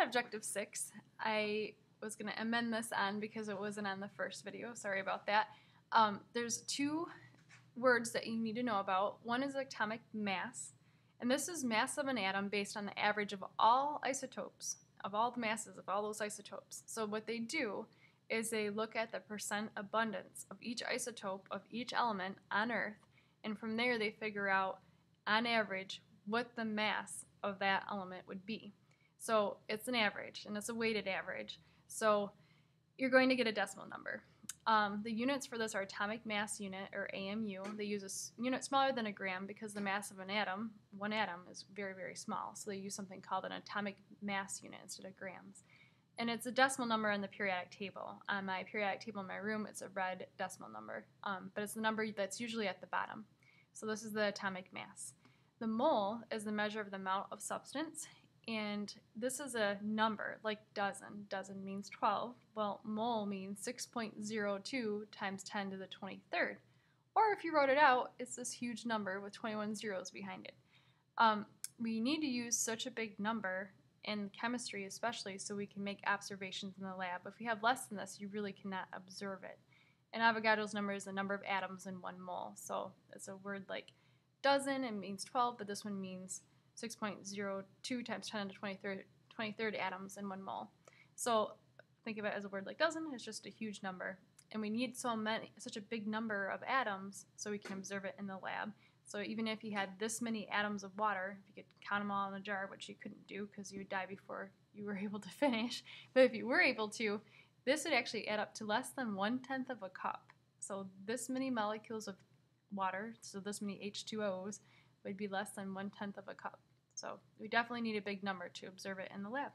at objective 6, I was going to amend this on because it wasn't on the first video. Sorry about that. There's two words that you need to know about. One is atomic mass, and this is mass of an atom based on the average of all isotopes, of all the masses of all those isotopes. So what they do is they look at the percent abundance of each isotope of each element on Earth, and from there they figure out, on average, what the mass of that element would be. So it's an average, and it's a weighted average. So you're going to get a decimal number. The units for this are atomic mass unit, or AMU. They use a unit smaller than a gram because the mass of an atom, one atom, is very, very small. So they use something called an atomic mass unit instead of grams. And it's a decimal number on the periodic table. On my periodic table in my room, it's a red decimal number, but it's the number that's usually at the bottom. So this is the atomic mass. The mole is the measure of the amount of substance, and this is a number, like dozen. Dozen means 12. Well, mole means 6.02 times 10 to the 23rd. Or if you wrote it out, it's this huge number with 21 zeros behind it. We need to use such a big number in chemistry especially so we can make observations in the lab. If we have less than this, you really cannot observe it. And Avogadro's number is the number of atoms in 1 mole. So it's a word like dozen, it means 12, but this one means 6.02 times 10 to the 23rd atoms in 1 mole. So think of it as a word like dozen. It's just a huge number. And we need such a big number of atoms so we can observe it in the lab. So even if you had this many atoms of water, if you could count them all in a jar, which you couldn't do because you would die before you were able to finish, but if you were able to, this would actually add up to less than 1/10 of a cup. So this many molecules of water, so this many H2Os, would be less than 1/10 of a cup. So we definitely need a big number to observe it in the lab.